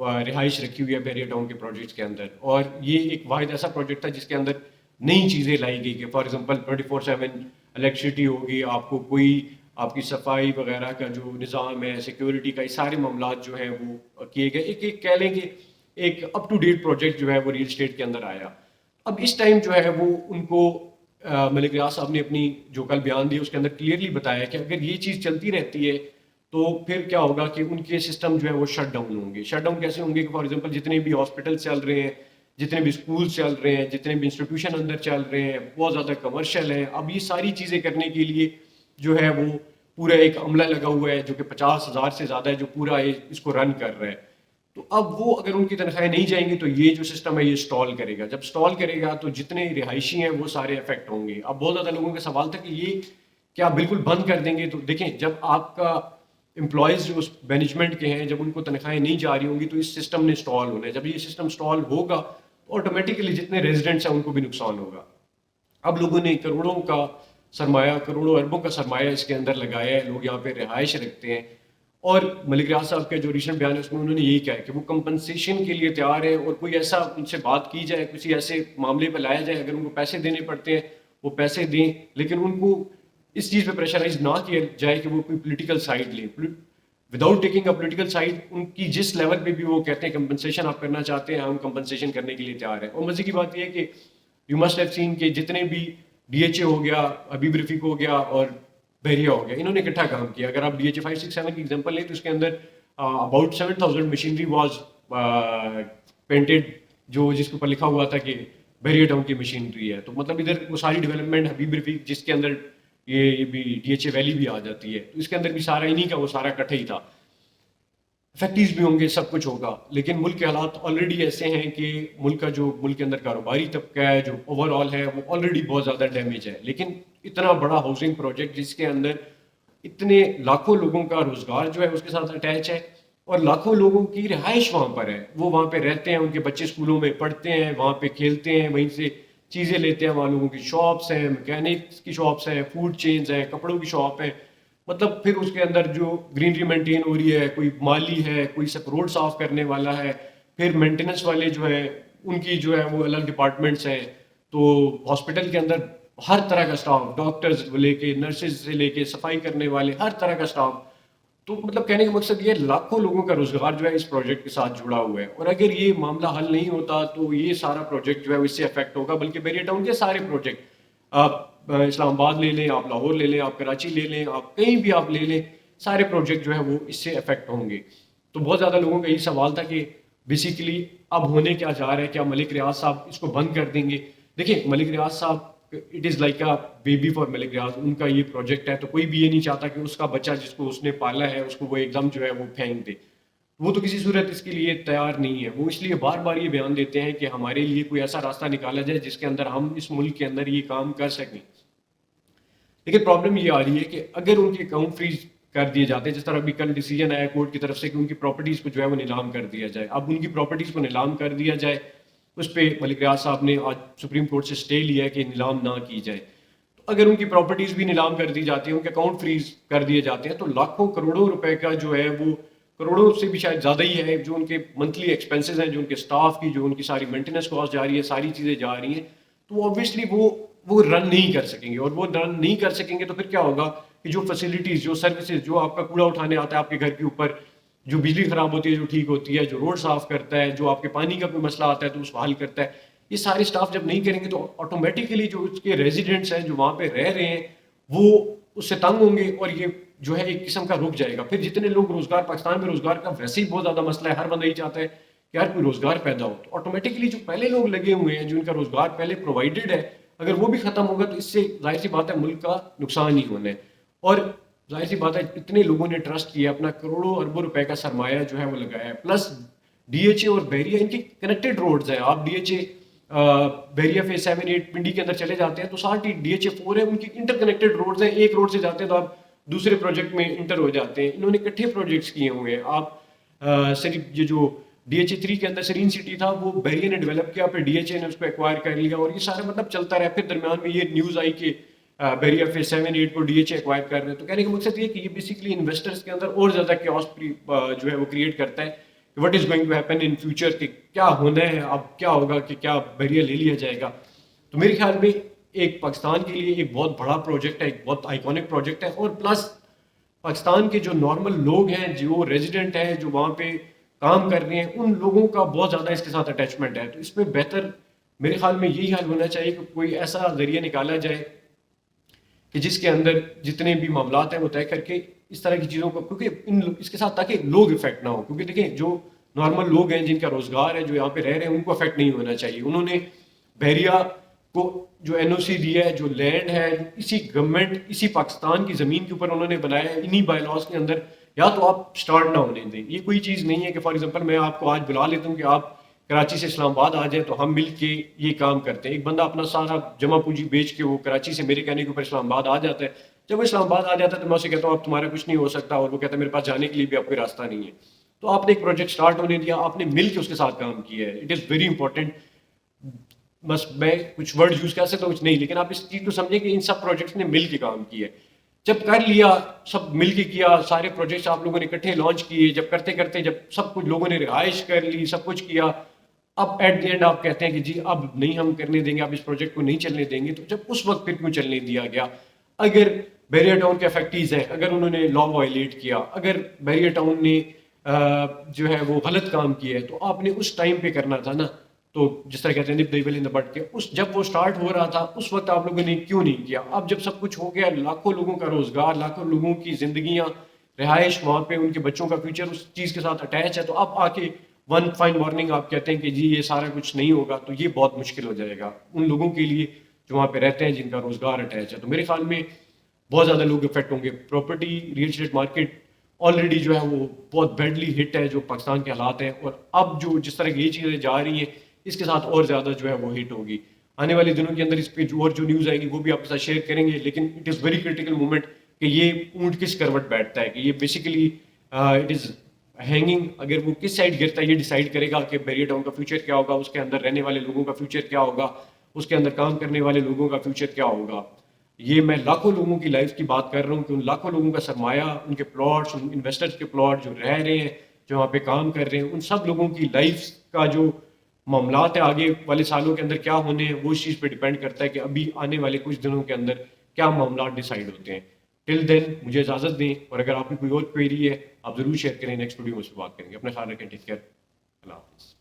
رہائش رکھی ہوئی ہے بیریا ٹاؤن کے پروجیکٹس کے اندر، اور یہ ایک واحد ایسا پروجیکٹ تھا جس کے اندر نئی چیزیں لائی گئی کہ فار ایگزامپل 24/7 الیکٹریسٹی ہوگی، آپ کو کوئی آپ کی صفائی وغیرہ کا جو نظام ہے، سیکیورٹی کا، یہ سارے معاملات جو ہیں وہ کیے گئے. ایک کہہ لیں کہ ایک اپ ٹو ڈیٹ پروجیکٹ جو ہے وہ ریل اسٹیٹ کے اندر آیا. اب اس ٹائم جو ہے وہ ان کو ملک ریاض صاحب نے اپنی جو کل بیان دیا اس کے اندر کلیئرلی بتایا کہ اگر یہ چیز چلتی رہتی ہے تو پھر کیا ہوگا کہ ان کے سسٹم جو ہے وہ شٹ ڈاؤن ہوں گے. شٹ ڈاؤن کیسے ہوں گے کہ فار ایگزامپل جتنے بھی ہاسپٹل چل رہے ہیں، جتنے بھی اسکول چل رہے ہیں، جتنے بھی انسٹیٹیوشن اندر چل رہے ہیں، بہت زیادہ کمرشل ہیں. اب یہ ساری چیزیں کرنے کے لیے جو ہے وہ پورا ایک عملہ لگا ہوا ہے جو کہ 50,000 سے زیادہ ہے جو پورا اس کو رن کر رہا ہے. تو اب وہ اگر ان کی تنخواہیں نہیں جائیں گی تو یہ جو سسٹم ہے یہ اسٹال کرے گا. جب اسٹال کرے گا تو جتنے رہائشی ہیں وہ سارے افیکٹ ہوں گے. اب بہت زیادہ لوگوں کا سوال تھا کہ یہ کیا بالکل بند کر دیں گے؟ تو دیکھیں، جب آپ کا امپلائیز جو اس مینجمنٹ کے ہیں جب ان کو تنخواہیں نہیں جا رہی ہوں گی تو اس سسٹم نے اسٹال ہونا ہے. جب یہ سسٹم اسٹال ہوگا تو آٹومیٹیکلی جتنے ریزیڈنٹس ہیں ان کو بھی نقصان ہوگا. اب لوگوں نے کروڑوں کا سرمایہ، کروڑوں اربوں کا سرمایہ اس کے اندر لگایا ہے، لوگ یہاں پہ رہائش رکھتے ہیں. اور ملک ریاض صاحب کا جو ریسنٹ بیان ہے اس میں انہوں نے یہی کہا ہے کہ وہ کمپنسیشن کے لیے تیار ہے، اور کوئی ایسا ان سے بات کی جائے، کسی ایسے معاملے پہ لایا جائے، اگر ان کو پیسے دینے پڑتے ہیں وہ پیسے دیں، لیکن ان کو اس چیز پہ پریشرائز نہ کیا جائے کہ وہ کوئی پولیٹیکل سائڈ لیں. Without taking a political side, ان کی جس لیول پہ بھی وہ کہتے ہیں کمپنسیشن آپ کرنا چاہتے ہیں، ہم کمپنسیشن کرنے کے لیے تیار ہیں. اور مزے کی بات یہ ہے کہ یو مسٹ ہیو سین کہ جتنے بھی ڈی ایچ اے ہو گیا، حبیب رفیق ہو گیا اور بحریہ ہو گیا، انہوں نے اکٹھا کام کیا. اگر آپ ڈی ایچ اے 567 کی ایگزامپل لیں تو اس کے اندر اباؤٹ 7,000 مشینری واز پینٹڈ، جو جس کے اوپر لکھا ہوا تھا کہ بحریہ ٹاؤن کی مشینری ہے. تو مطلب ادھر وہ ساری ڈیولپمنٹ حبیب رفیق جس کے اندر یہ بھی ڈی ایچ اے ویلی بھی آ جاتی ہے، تو اس کے اندر بھی سارا انہیں کا وہ سارا کٹھا ہی تھا. فیکٹریز بھی ہوں گے، سب کچھ ہوگا، لیکن ملک کے حالات آلریڈی ایسے ہیں کہ ملک کا جو ملک کے اندر کاروباری طبقہ ہے جو اوور آل ہے وہ آلریڈی بہت زیادہ ڈیمیج ہے. لیکن اتنا بڑا ہاؤسنگ پروجیکٹ جس کے اندر اتنے لاکھوں لوگوں کا روزگار جو ہے اس کے ساتھ اٹیچ ہے، اور لاکھوں لوگوں کی رہائش وہاں پر ہے، وہ وہاں پہ رہتے ہیں، ان کے بچے اسکولوں میں پڑھتے ہیں، وہاں پہ کھیلتے ہیں، وہیں سے چیزیں لیتے ہیں. وہاں لوگوں کی شاپس ہیں، میکینکس کی شاپس ہیں، فوڈ چینز ہیں، کپڑوں کی شاپ ہیں. مطلب پھر اس کے اندر جو گرینری مینٹین ہو رہی ہے، کوئی مالی ہے، کوئی سب روڈ صاف کرنے والا ہے، پھر مینٹیننس والے جو ہیں ان کی جو ہے وہ الگ ڈپارٹمنٹس ہیں. تو ہاسپٹل کے اندر ہر طرح کا اسٹاف، ڈاکٹرز لے کے نرسز سے لے کے صفائی کرنے والے، ہر طرح کا اسٹاف. تو مطلب کہنے کا مقصد یہ لاکھوں لوگوں کا روزگار جو ہے اس پروجیکٹ کے ساتھ جڑا ہوا ہے. اور اگر یہ معاملہ حل نہیں ہوتا تو یہ سارا پروجیکٹ جو ہے اس سے افیکٹ ہوگا. بلکہ بیریا ٹاؤن کے سارے پروجیکٹ، آپ اسلام آباد لے لیں، آپ لاہور لے لیں، آپ کراچی لے لیں، آپ کہیں بھی آپ لے لیں، سارے پروجیکٹ جو ہے وہ اس سے افیکٹ ہوں گے. تو بہت زیادہ لوگوں کا یہ سوال تھا کہ بیسیکلی اب ہونے کیا جا رہا ہے، کیا ملک ریاض صاحب اس کو بند کر دیں گے؟ دیکھیں، ملک ریاض صاحب it is like a baby for Malik Riaz. ان کا یہ پروجیکٹ ہے تو کوئی بھی یہ نہیں چاہتا کہ اس کا بچہ جس کو اس نے پالا ہے اس کو وہ ایک دم جو ہے وہ پھینک دے. وہ تو کسی صورت اس کے لیے تیار نہیں ہے. وہ اس لیے بار بار یہ بیان دیتے ہیں کہ ہمارے لیے کوئی ایسا راستہ نکالا جائے جس کے اندر ہم اس ملک کے اندر یہ کام کر سکیں. لیکن پرابلم یہ آ رہی ہے کہ اگر ان کے اکاؤنٹ فریز کر دیے جاتے ہیں، جس طرح ابھی کل ڈیسیجن آیا کورٹ کی طرف سے کہ ان کی پراپرٹیز کو جو ہے وہ نیلام کر دیا جائے. اب ان کی پراپرٹیز کو نیلام کر دیا جائے، اس پہ ملک ریاض صاحب نے آج سپریم کورٹ سے اسٹے لیا ہے کہ نیلام نہ کی جائے. تو اگر ان کی پراپرٹیز بھی نیلام کر دی جاتی ہیں، ان کے اکاؤنٹ فریز کر دیے جاتے ہیں، تو لاکھوں کروڑوں روپے کا جو ہے وہ، کروڑوں سے بھی شاید زیادہ ہی ہے، جو ان کے منتھلی ایکسپینسز ہیں، جو ان کے اسٹاف کی، جو ان کی ساری مینٹیننس کاسٹ جا رہی ہے، ساری چیزیں جا رہی ہیں. تو اوبویسلی وہ رن نہیں کر سکیں گے. اور وہ رن نہیں کر سکیں گے تو پھر کیا ہوگا کہ جو فیسلٹیز، جو سروسز، جو آپ کا کوڑا اٹھانے آتا ہے آپ کے گھر کے اوپر، جو بجلی خراب ہوتی ہے جو ٹھیک ہوتی ہے، جو روڈ صاف کرتا ہے، جو آپ کے پانی کا کوئی مسئلہ آتا ہے تو اس کو حل کرتا ہے، یہ سارے اسٹاف جب نہیں کریں گے تو آٹومیٹیکلی جو اس کے ریزیڈنٹس ہیں جو وہاں پہ رہ رہے ہیں وہ اس سے تنگ ہوں گے، اور یہ جو ہے ایک قسم کا رک جائے گا. پھر جتنے لوگ روزگار، پاکستان میں روزگار کا ویسے ہی بہت زیادہ مسئلہ ہے، ہر بندہ ہی چاہتا ہے کہ ہر کوئی روزگار پیدا ہو. تو آٹومیٹکلی جو پہلے لوگ لگے ہوئے ہیں، جو ان کا روزگار پہلے پرووائڈڈ ہے، اگر وہ بھی ختم ہوگا تو اس سے ظاہر سی بات ہے ملک کا نقصان ہی ہونا ہے. اور ظاہر سی بات ہے اتنے لوگوں نے ٹرسٹ کیا، اپنا کروڑوں اربوں روپے کا سرمایہ جو ہے وہ لگایا ہے. پلس ڈی ایچ اے اور بحریہ ان کی کنیکٹڈ روڈز ہیں. آپ ڈی ایچ اے بحریہ فیز 7-8 پنڈی کے اندر چلے جاتے ہیں تو ساتھ ہی ڈی ایچ اے 4 ہے، ان کی انٹر کنیکٹڈ روڈز ہیں. ایک روڈ سے جاتے ہیں تو آپ دوسرے پروجیکٹ میں انٹر ہو جاتے ہیں. انہوں نے اکٹھے پروجیکٹس کیے ہوئے ہیں. آپ صرف یہ جو ڈی ایچ اے 3 کے اندر سرین سٹی تھا وہ بحریہ نے ڈیولپ کیا، پھر ڈی ایچ اے نے اس کو ایکوائر کر لیا، اور یہ سارا مطلب چلتا رہا. پھر درمیان میں یہ نیوز آئی کہ بحریہ فیز 7-8 کو ڈی ایچ اے ایکوائر کر رہے ہیں. تو کہنے کا مقصد یہ کہ یہ بیسیکلی انویسٹرز کے اندر اور زیادہ کیوس جو ہے وہ کریٹ کرتا ہے what is going to happen in future, کہ کیا ہونا ہے، اب کیا ہوگا، کہ کیا بحریہ لے لیا جائے گا. تو میرے خیال میں ایک پاکستان کے لیے ایک بہت بڑا پروجیکٹ ہے، ایک بہت آئیکونک پروجیکٹ ہے. اور پلس پاکستان کے جو نارمل لوگ ہیں، جو ریزیڈنٹ ہیں، جو وہاں پہ کام کر رہے ہیں، ان لوگوں کا بہت زیادہ اس کے ساتھ اٹیچمنٹ ہے. تو اس میں بہتر میرے خیال میں یہی حل ہونا چاہیے کہ کوئی ایسا ذریعہ نکالا جائے کہ جس کے اندر جتنے بھی معاملات ہیں وہ طے کر کے اس طرح کی چیزوں کو، کیونکہ اس کے ساتھ تاکہ لوگ افیکٹ نہ ہو. کیونکہ دیکھیں جو نارمل لوگ ہیں، جن کا روزگار ہے، جو یہاں پہ رہ رہے ہیں، ان کو افیکٹ نہیں ہونا چاہیے. انہوں نے بحریہ کو جو این او سی دیا ہے، جو لینڈ ہے، اسی گورنمنٹ، اسی پاکستان کی زمین کے اوپر انہوں نے بنایا ہے، انہی بائی لاز کے اندر. یا تو آپ اسٹارٹ نہ ہونے دیں. یہ کوئی چیز نہیں ہے کہ فار ایگزامپل میں آپ کو آج بلا لیتا ہوں کہ آپ کراچی سے اسلام آباد آ جائیں تو ہم مل کے یہ کام کرتے ہیں. ایک بندہ اپنا سارا جمع پونجی بیچ کے وہ کراچی سے میرے کہنے کے اوپر اسلام آباد آ جاتا ہے. جب وہ اسلام آباد آ جاتا ہے تو میں اسے کہتا ہوں اب تمہارا کچھ نہیں ہو سکتا، اور وہ کہتا ہے میرے پاس جانے کے لیے بھی اب کوئی راستہ نہیں ہے. تو آپ نے ایک پروجیکٹ اسٹارٹ ہونے دیا، آپ نے مل کے اس کے ساتھ کام کیا ہے. It is very important. بس میں کچھ ورڈ یوز کر سکتا ہوں کچھ نہیں، لیکن آپ اس چیز کو سمجھیں کہ ان سب پروجیکٹس نے مل کے کام کیا ہے. جب کر لیا، سب مل کے کیا، سارے پروجیکٹس آپ لوگوں نے اکٹھے لانچ کیے، جب کرتے کرتے جب سب کچھ لوگوں نے رہائش کر لی، سب کچھ کیا، اب ایٹ دی اینڈ آپ کہتے ہیں کہ جی اب نہیں ہم کرنے دیں گے، اب اس پروجیکٹ کو نہیں چلنے دیں گے. تو جب اس وقت پھر کیوں چلنے دیا گیا؟ اگر بیریا ٹاؤن کے افیکٹیز ہیں، اگر انہوں نے لا وائلیٹ کیا، اگر بیریا ٹاؤن نے جو ہے وہ غلط کام کیا ہے، تو آپ نے اس ٹائم پہ کرنا تھا نا. تو جس طرح کہتے ہیں نپ دیول ان دا بٹ کے جب وہ سٹارٹ ہو رہا تھا اس وقت آپ لوگوں نے کیوں نہیں کیا؟ اب جب سب کچھ ہو گیا، لاکھوں لوگوں کا روزگار، لاکھوں لوگوں کی زندگیاں، رہائش وہاں پہ، ان کے بچوں کا فیوچر اس چیز کے ساتھ اٹیچ ہے، تو اب آ کے ون فائن وارننگ آپ کہتے ہیں کہ جی یہ سارا کچھ نہیں ہوگا، تو یہ بہت مشکل ہو جائے گا ان لوگوں کے لیے جو وہاں پہ رہتے ہیں، جن کا روزگار اٹیچ ہے. تو میرے خیال میں بہت زیادہ لوگ افیکٹ ہوں گے. Property real estate market already جو ہے وہ بہت بیڈلی ہٹ ہے جو پاکستان کے حالات ہیں، اور اب جو جس طرح کی یہ چیزیں جا رہی ہیں اس کے ساتھ اور زیادہ جو ہے وہ ہٹ ہوگی. آنے والے دنوں کے اندر اس پہ جو نیوز آئے گی وہ بھی آپ کے ساتھ شیئر کریں گے. لیکن it is very critical moment کہ یہ اونٹ کس کروٹ بیٹھتا ہے، کہ یہ بیسیکلی اٹ از ہینگنگ. اگر وہ کس سائڈ گرتا ہے یہ ڈیسائیڈ کرے گا کہ بیریا ٹاؤن کا فیوچر کیا ہوگا، اس کے اندر رہنے والے لوگوں کا فیوچر کیا ہوگا، اس کے اندر کام کرنے والے لوگوں کا فیوچر کیا ہوگا. یہ میں لاکھوں لوگوں کی لائف کی بات کر رہا ہوں کہ ان لاکھوں لوگوں کا سرمایہ، ان کے پلاٹس، ان انویسٹرز کے پلاٹ جو رہ رہے ہیں، جو وہاں پہ کام کر رہے ہیں، ان سب لوگوں کی لائف کا جو معاملات ہیں آگے والے سالوں کے اندر کیا ہونے ہیں، وہ اس چیز پہ ڈیپینڈ کرتا ہے کہ ابھی آنے والے کچھ دنوں کے اندر کیا معاملات ڈیسائیڈ ہوتے ہیں. ٹل دین مجھے اجازت دیں، اور اگر آپ کی کوئی اور کوئری ہے آپ ضرور شیئر کریں. نیکسٹ ویڈیو میں اس پہ بات کریں گے. اپنا خیال رکھیں. Take care. اللہ حافظ.